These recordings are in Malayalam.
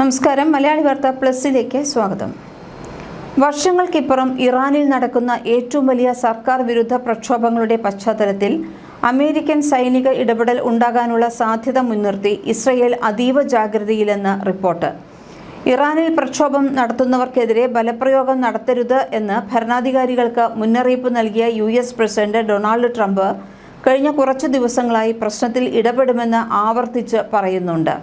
നമസ്കാരം. മലയാളി വാർത്ത പ്ലസിലേക്ക് സ്വാഗതം. വർഷങ്ങൾക്കിപ്പുറം ഇറാനിൽ നടക്കുന്ന ഏറ്റവും വലിയ സർക്കാർ വിരുദ്ധ പ്രക്ഷോഭങ്ങളുടെ പശ്ചാത്തലത്തിൽ അമേരിക്കൻ സൈനിക ഇടപെടൽ ഉണ്ടാകാനുള്ള സാധ്യത മുൻനിർത്തി ഇസ്രയേൽ അതീവ ജാഗ്രതയിലെന്ന് റിപ്പോർട്ട്. ഇറാനിൽ പ്രക്ഷോഭം നടത്തുന്നവർക്കെതിരെ ബലപ്രയോഗം നടത്തരുത് എന്ന് ഭരണാധികാരികൾക്ക് മുന്നറിയിപ്പ് നൽകിയ US പ്രസിഡന്റ് ഡൊണാൾഡ് ട്രംപ് കഴിഞ്ഞ കുറച്ചു ദിവസങ്ങളായി പ്രശ്നത്തിൽ ഇടപെടുമെന്ന് ആവർത്തിച്ച് പറയുന്നുണ്ട്.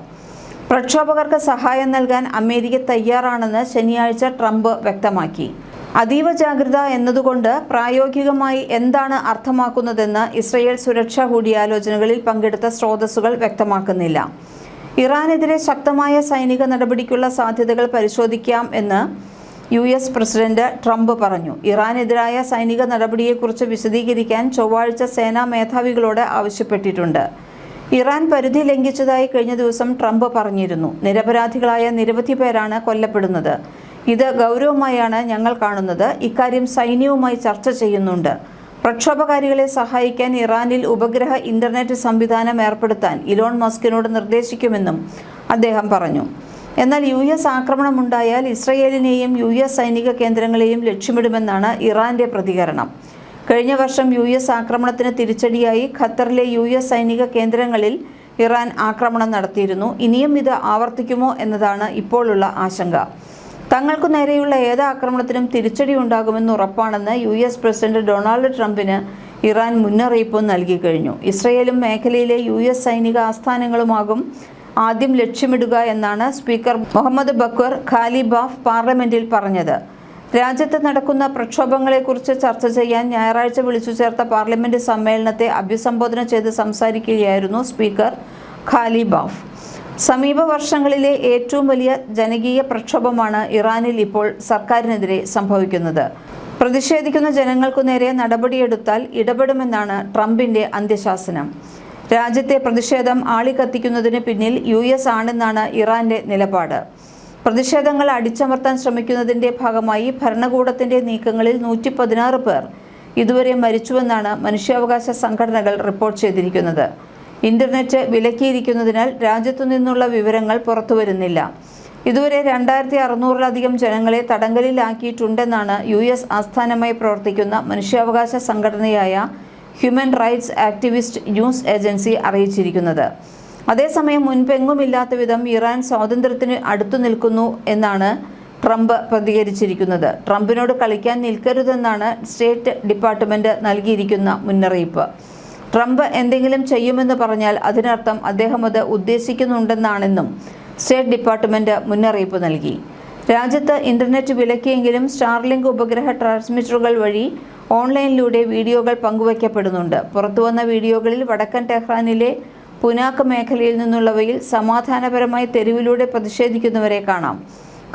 പ്രക്ഷോഭകർക്ക് സഹായം നൽകാൻ അമേരിക്ക തയ്യാറാണെന്ന് ശനിയാഴ്ച ട്രംപ് വ്യക്തമാക്കി. അതീവ ജാഗ്രത എന്നതുകൊണ്ട് പ്രായോഗികമായി എന്താണ് അർത്ഥമാക്കുന്നതെന്ന് ഇസ്രയേൽ സുരക്ഷാ കൂടിയാലോചനകളിൽ പങ്കെടുത്ത സ്രോതസ്സുകൾ വ്യക്തമാക്കുന്നില്ല. ഇറാനെതിരെ ശക്തമായ സൈനിക നടപടിക്കുള്ള സാധ്യതകൾ പരിശോധിക്കാം എന്ന് US പ്രസിഡന്റ് ട്രംപ് പറഞ്ഞു. ഇറാനെതിരായ സൈനിക നടപടിയെക്കുറിച്ച് വിശദീകരിക്കാൻ ചൊവ്വാഴ്ച സേനാ മേധാവികളോട് ആവശ്യപ്പെട്ടിട്ടുണ്ട്. ഇറാൻ പരിധി ലംഘിച്ചതായി കഴിഞ്ഞ ദിവസം ട്രംപ് പറഞ്ഞിരുന്നു. നിരപരാധികളായ നിരവധി പേരാണ് കൊല്ലപ്പെടുന്നത്. ഇത് ഗൗരവമായാണ് ഞങ്ങൾ കാണുന്നത്. ഇക്കാര്യം സൈന്യവുമായി ചർച്ച ചെയ്യുന്നുണ്ട്. പ്രക്ഷോഭകാരികളെ സഹായിക്കാൻ ഇറാനിൽ ഉപഗ്രഹ ഇന്റർനെറ്റ് സംവിധാനം ഏർപ്പെടുത്താൻ ഇലോൺ മസ്കിനോട് നിർദ്ദേശിക്കുമെന്നും അദ്ദേഹം പറഞ്ഞു. എന്നാൽ US ആക്രമണമുണ്ടായാൽ ഇസ്രയേലിനെയും US സൈനിക കേന്ദ്രങ്ങളെയും ലക്ഷ്യമിടുമെന്നാണ് ഇറാന്റെ പ്രതികരണം. കഴിഞ്ഞ വർഷം US ആക്രമണത്തിന് തിരിച്ചടിയായി ഖത്തറിലെ US സൈനിക കേന്ദ്രങ്ങളിൽ ഇറാൻ ആക്രമണം നടത്തിയിരുന്നു. ഇനിയും ഇത് ആവർത്തിക്കുമോ എന്നതാണ് ഇപ്പോഴുള്ള ആശങ്ക. തങ്ങൾക്കു നേരെയുള്ള ഏത് ആക്രമണത്തിനും തിരിച്ചടി ഉണ്ടാകുമെന്ന് ഉറപ്പാണെന്ന് US പ്രസിഡന്റ് ഡൊണാൾഡ് ട്രംപിന് ഇറാൻ മുന്നറിയിപ്പ് നൽകി കഴിഞ്ഞു. ഇസ്രയേലും മേഖലയിലെ US സൈനിക ആസ്ഥാനങ്ങളുമാകും ആദ്യം ലക്ഷ്യമിടുക എന്നാണ് സ്പീക്കർ മുഹമ്മദ് ബക്വർ ഖാലിബാഫ് പാർലമെന്റിൽ പറഞ്ഞത്. രാജ്യത്ത് നടക്കുന്ന പ്രക്ഷോഭങ്ങളെക്കുറിച്ച് ചർച്ച ചെയ്യാൻ ഞായറാഴ്ച വിളിച്ചു ചേർത്ത പാർലമെന്റ് സമ്മേളനത്തെ അഭിസംബോധന ചെയ്ത് സംസാരിക്കുകയായിരുന്നു സ്പീക്കർ ഖാലിബാഫ്. സമീപ വർഷങ്ങളിലെ ഏറ്റവും വലിയ ജനകീയ പ്രക്ഷോഭമാണ് ഇറാനിൽ ഇപ്പോൾ സർക്കാരിനെതിരെ സംഭവിക്കുന്നത്. പ്രതിഷേധിക്കുന്ന ജനങ്ങൾക്കു നേരെ നടപടിയെടുത്താൽ ഇടപെടുമെന്നാണ് ട്രംപിന്റെ അന്ത്യശാസനം. രാജ്യത്തെ പ്രതിഷേധം ആളിക്കത്തിക്കുന്നതിന് പിന്നിൽ US ആണെന്നാണ് ഇറാന്റെ നിലപാട്. പ്രതിഷേധങ്ങൾ അടിച്ചമർത്താൻ ശ്രമിക്കുന്നതിന്റെ ഭാഗമായി ഭരണകൂടത്തിന്റെ നീക്കങ്ങളിൽ 116 പേർ ഇതുവരെ മരിച്ചുവെന്നാണ് മനുഷ്യാവകാശ സംഘടനകൾ റിപ്പോർട്ട് ചെയ്തിരിക്കുന്നത്. ഇന്റർനെറ്റ് വിലക്കിയിരിക്കുന്നതിനാൽ രാജ്യത്തു നിന്നുള്ള വിവരങ്ങൾ പുറത്തുവരുന്നില്ല. ഇതുവരെ 2600-ലധികം ജനങ്ങളെ തടങ്കലിലാക്കിയിട്ടുണ്ടെന്നാണ് US ആസ്ഥാനമായി പ്രവർത്തിക്കുന്ന മനുഷ്യാവകാശ സംഘടനയായ human rights activist news agency അറിയിച്ചിരിക്കുന്നത്. അതേസമയം മുൻപെങ്ങുമില്ലാത്ത വിധം ഇറാൻ സ്വാതന്ത്ര്യത്തിന് അടുത്തു നിൽക്കുന്നു എന്നാണ് ട്രംപ് പ്രതികരിച്ചിരിക്കുന്നത്. ട്രംപിനോട് കളിക്കാൻ നിൽക്കരുതെന്നാണ് സ്റ്റേറ്റ് ഡിപ്പാർട്ട്മെന്റ് നൽകിയിരിക്കുന്ന മുന്നറിയിപ്പ്. ട്രംപ് എന്തെങ്കിലും ചെയ്യുമെന്ന് പറഞ്ഞാൽ അതിനർത്ഥം അദ്ദേഹം അത് ഉദ്ദേശിക്കുന്നുണ്ടെന്നാണെന്നും സ്റ്റേറ്റ് ഡിപ്പാർട്ട്മെന്റ് മുന്നറിയിപ്പ് നൽകി. രാജ്യത്ത് ഇന്റർനെറ്റ് വിലക്കിയെങ്കിലും സ്റ്റാർലിങ്ക് ഉപഗ്രഹ ട്രാൻസ്മിറ്ററുകൾ വഴി ഓൺലൈനിലൂടെ വീഡിയോകൾ പങ്കുവയ്ക്കപ്പെടുന്നുണ്ട്. പുറത്തുവന്ന വീഡിയോകളിൽ വടക്കൻ ടെഹ്റാനിലെ പുനാക്ക് മേഖലയിൽ നിന്നുള്ളവയിൽ സമാധാനപരമായി തെരുവിലൂടെ പ്രതിഷേധിക്കുന്നവരെ കാണാം.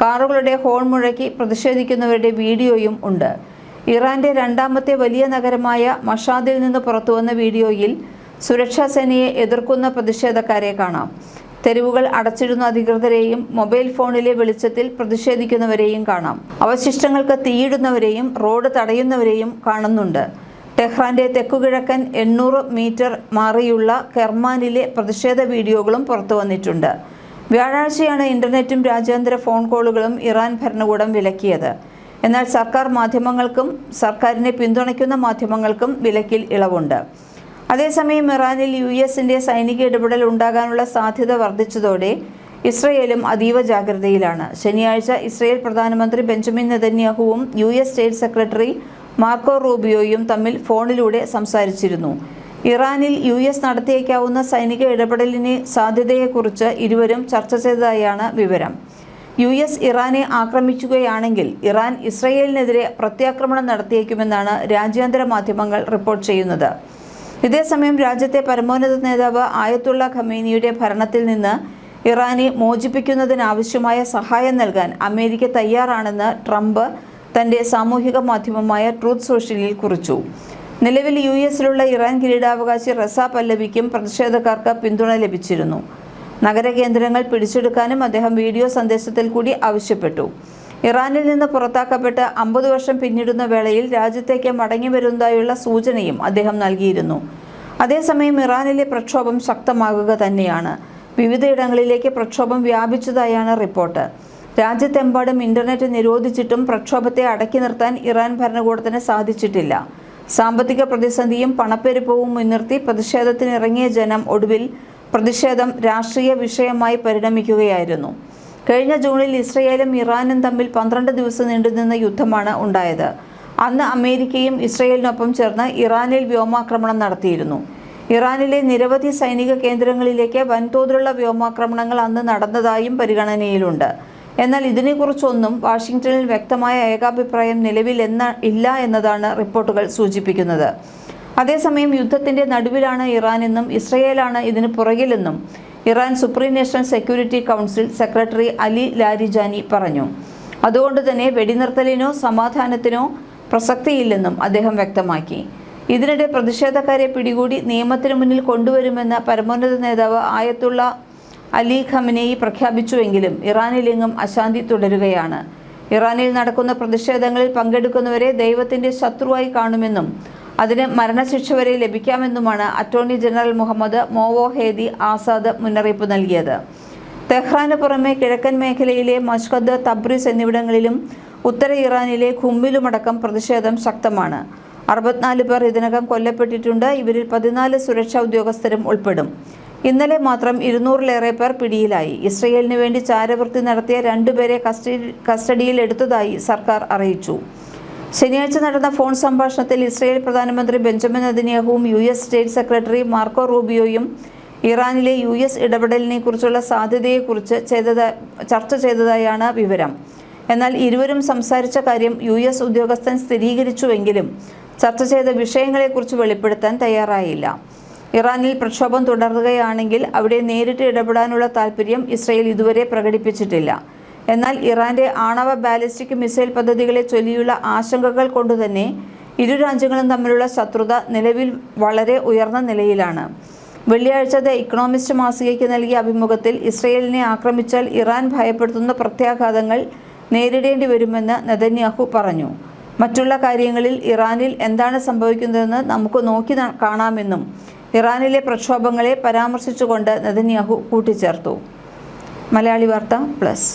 കാറുകളുടെ ഹോൺ മുഴക്കി പ്രതിഷേധിക്കുന്നവരുടെ വീഡിയോയും ഉണ്ട്. ഇറാന്റെ രണ്ടാമത്തെ വലിയ നഗരമായ മഷാദിൽ നിന്ന് പുറത്തുവന്ന വീഡിയോയിൽ സുരക്ഷാ സേനയെ എതിർക്കുന്ന പ്രതിഷേധക്കാരെ കാണാം. തെരുവുകൾ അടച്ചിടുന്ന അധികൃതരെയും മൊബൈൽ ഫോണിലെ വെളിച്ചത്തിൽ പ്രതിഷേധിക്കുന്നവരെയും കാണാം. അവശിഷ്ടങ്ങൾക്ക് തീയിടുന്നവരെയും റോഡ് തടയുന്നവരെയും കാണുന്നുണ്ട്. ടെഹ്റാന്റെ തെക്കുകിഴക്കൻ 800 മീറ്റർ മാറിയുള്ള കെർമാനിലെ പ്രതിഷേധ വീഡിയോകളും പുറത്തു വന്നിട്ടുണ്ട്. വ്യാഴാഴ്ചയാണ് ഇന്റർനെറ്റും രാജ്യാന്തര ഫോൺ കോളുകളും ഇറാൻ ഭരണകൂടം വിലക്കിയത്. എന്നാൽ സർക്കാർ മാധ്യമങ്ങൾക്കും സർക്കാരിനെ പിന്തുണയ്ക്കുന്ന മാധ്യമങ്ങൾക്കും വിലക്കിൽ ഇളവുണ്ട്. അതേസമയം ഇറാനിൽ US-ന്റെ സൈനിക ഇടപെടൽ ഉണ്ടാകാനുള്ള സാധ്യത വർദ്ധിച്ചതോടെ ഇസ്രയേലും അതീവ ജാഗ്രതയിലാണ്. ശനിയാഴ്ച ഇസ്രയേൽ പ്രധാനമന്ത്രി ബെഞ്ചമിൻ നെതന്യാഹുവും US സ്റ്റേറ്റ് സെക്രട്ടറി മാർക്കോ റൂബിയോയും തമ്മിൽ ഫോണിലൂടെ സംസാരിച്ചിരുന്നു. ഇറാനിൽ US നടത്തിയേക്കാവുന്ന സൈനിക ഇടപെടലിന് സാധ്യതയെക്കുറിച്ച് ഇരുവരും ചർച്ച ചെയ്തതായാണ് വിവരം. US ഇറാനെ ആക്രമിക്കുകയാണെങ്കിൽ ഇറാൻ ഇസ്രയേലിനെതിരെ പ്രത്യാക്രമണം നടത്തിയേക്കുമെന്നാണ് രാജ്യാന്തര മാധ്യമങ്ങൾ റിപ്പോർട്ട് ചെയ്യുന്നത്. ഇതേസമയം രാജ്യത്തെ പരമോന്നത നേതാവ് ആയത്തുള്ള ഖമേനിയുടെ ഭരണത്തിൽ നിന്ന് ഇറാനെ മോചിപ്പിക്കുന്നതിനാവശ്യമായ സഹായം നൽകാൻ അമേരിക്ക തയ്യാറാണെന്ന് ട്രംപ് തന്റെ സാമൂഹിക മാധ്യമമായ ട്രൂത്ത് സോഷ്യലിൽ കുറിച്ചു. നിലവിൽ US-ലുള്ള ഇറാൻ കിരീടാവകാശി റസ പല്ലവിക്കും പ്രതിഷേധക്കാർക്ക് പിന്തുണ ലഭിച്ചിരുന്നു. നഗരകേന്ദ്രങ്ങൾ പിടിച്ചെടുക്കാനും അദ്ദേഹം വീഡിയോ സന്ദേശത്തിൽ കൂടി ആവശ്യപ്പെട്ടു. ഇറാനിൽ നിന്ന് പുറത്താക്കപ്പെട്ട് 50 വർഷം പിന്നിടുന്ന വേളയിൽ രാജ്യത്തേക്ക് മടങ്ങി വരുന്നതായുള്ള സൂചനയും അദ്ദേഹം നൽകിയിരുന്നു. അതേസമയം ഇറാനിലെ പ്രക്ഷോഭം ശക്തമാകുക തന്നെയാണ്. വിവിധയിടങ്ങളിലേക്ക് പ്രക്ഷോഭം വ്യാപിച്ചതായാണ് റിപ്പോർട്ട്. രാജ്യത്തെമ്പാടും ഇന്റർനെറ്റ് നിരോധിച്ചിട്ടും പ്രക്ഷോഭത്തെ അടക്കി നിർത്താൻ ഇറാൻ ഭരണകൂടത്തിന് സാധിച്ചിട്ടില്ല. സാമ്പത്തിക പ്രതിസന്ധിയും പണപ്പെരുപ്പവും മുൻനിർത്തി പ്രതിഷേധത്തിനിറങ്ങിയ ജനം ഒടുവിൽ പ്രതിഷേധം രാഷ്ട്രീയ വിഷയമായി പരിണമിക്കുകയായിരുന്നു. കഴിഞ്ഞ ജൂണിൽ ഇസ്രയേലും ഇറാനും തമ്മിൽ 12 ദിവസം നീണ്ടുനിന്ന യുദ്ധമാണ് ഉണ്ടായത്. അന്ന് അമേരിക്കയും ഇസ്രയേലിനൊപ്പം ചേർന്ന് ഇറാനിൽ വ്യോമാക്രമണം നടത്തിയിരുന്നു. ഇറാനിലെ നിരവധി സൈനിക കേന്ദ്രങ്ങളിലേക്ക് വൻതോതിലുള്ള വ്യോമാക്രമണങ്ങൾ അന്ന് നടന്നതായും പരിഗണനയിലുണ്ട്. എന്നാൽ ഇതിനെക്കുറിച്ചൊന്നും വാഷിംഗ്ടണിൽ വ്യക്തമായ ഏകാഭിപ്രായം ഇല്ല എന്നതാണ് റിപ്പോർട്ടുകൾ സൂചിപ്പിക്കുന്നത്. അതേസമയം യുദ്ധത്തിന്റെ നടുവിലാണ് ഇറാനെന്നും ഇസ്രയേലാണ് ഇതിന് പുറകിലെന്നും Iran supreme national security council secretary Ali Larijani പറഞ്ഞു. അതുകൊണ്ട് തന്നെ വെടിനിർത്തലിനോ സമാധാനത്തിനോ പ്രസക്തിയില്ലെന്നും അദ്ദേഹം വ്യക്തമാക്കി. ഇതിനിടെ പ്രതിഷേധക്കാരെ പിടികൂടി നിയമത്തിന് മുന്നിൽ കൊണ്ടുവരുമെന്ന് പരമോന്നത നേതാവ് ആയത്തുള്ള അലി ഖമനേയി പ്രഖ്യാപിച്ചുവെങ്കിലും ഇറാനിലെങ്ങും അശാന്തി തുടരുകയാണ്. ഇറാനിൽ നടക്കുന്ന പ്രതിഷേധങ്ങളിൽ പങ്കെടുക്കുന്നവരെ ദൈവത്തിന്റെ ശത്രുവായി കാണുമെന്നും അതിന് മരണശിക്ഷ വരെ ലഭിക്കാമെന്നുമാണ് അറ്റോർണി ജനറൽ മുഹമ്മദ് മോവോഹേദി ആസാദ് മുന്നറിയിപ്പ് നൽകിയത്. തെഹ്റാന് പുറമെ കിഴക്കൻ മേഖലയിലെ മഷ്കദ്, തബ്രിസ് എന്നിവിടങ്ങളിലും ഉത്തര ഇറാനിലെ ഖുമ്മിലുമടക്കം പ്രതിഷേധം ശക്തമാണ്. 64 പേർ ഇതിനകം കൊല്ലപ്പെട്ടിട്ടുണ്ട്. ഇവരിൽ 14 സുരക്ഷാ ഉദ്യോഗസ്ഥരും ഉൾപ്പെടും. ഇന്നലെ മാത്രം 200-ലേറെ പേർ പിടിയിലായി. ഇസ്രയേലിന് വേണ്ടി ചാരവൃത്തി നടത്തിയ 2 പേരെ കസ്റ്റഡിയിൽ എടുത്തതായി സർക്കാർ അറിയിച്ചു. ശനിയാഴ്ച നടന്ന ഫോൺ സംഭാഷണത്തിൽ ഇസ്രയേൽ പ്രധാനമന്ത്രി ബെഞ്ചമിൻ നെതന്യാഹുവും US സ്റ്റേറ്റ് സെക്രട്ടറി മാർക്കോ റൂബിയോയും ഇറാനിലെ US ഇടപെടലിനെക്കുറിച്ചുള്ള സാധ്യതയെക്കുറിച്ച് ചർച്ച ചെയ്തതായാണ് വിവരം. എന്നാൽ ഇരുവരും സംസാരിച്ച കാര്യം US ഉദ്യോഗസ്ഥൻ സ്ഥിരീകരിച്ചുവെങ്കിലും ചർച്ച ചെയ്ത വിഷയങ്ങളെക്കുറിച്ച് വെളിപ്പെടുത്താൻ തയ്യാറായില്ല. ഇറാനിൽ പ്രക്ഷോഭം തുടരുകയാണെങ്കിൽ അവിടെ നേരിട്ട് ഇടപെടാനുള്ള താൽപ്പര്യം ഇസ്രയേൽ ഇതുവരെ പ്രകടിപ്പിച്ചിട്ടില്ല. എന്നാൽ ഇറാന്റെ ആണവ ബാലിസ്റ്റിക് മിസൈൽ പദ്ധതികളെ ചൊല്ലിയുള്ള ആശങ്കകൾ കൊണ്ടുതന്നെ ഇരു രാജ്യങ്ങളും തമ്മിലുള്ള ശത്രുത നിലവിൽ വളരെ ഉയർന്ന നിലയിലാണ്. വെള്ളിയാഴ്ച ദ ഇക്കണോമിസ്റ്റ് മാസികയ്ക്ക് നൽകിയ അഭിമുഖത്തിൽ ഇസ്രയേലിനെ ആക്രമിച്ചാൽ ഇറാൻ ഭയപ്പെടുത്തുന്ന പ്രത്യാഘാതങ്ങൾ നേരിടേണ്ടി വരുമെന്ന് നെതന്യാഹു പറഞ്ഞു. മറ്റുള്ള കാര്യങ്ങളിൽ ഇറാനിൽ എന്താണ് സംഭവിക്കുന്നതെന്ന് നമുക്ക് നോക്കി കാണാമെന്നും ഇറാനിലെ പ്രക്ഷോഭങ്ങളെ പരാമർശിച്ചുകൊണ്ട് നെതന്യാഹു കൂട്ടിച്ചേർത്തു. മലയാളി വാർത്ത പ്ലസ്.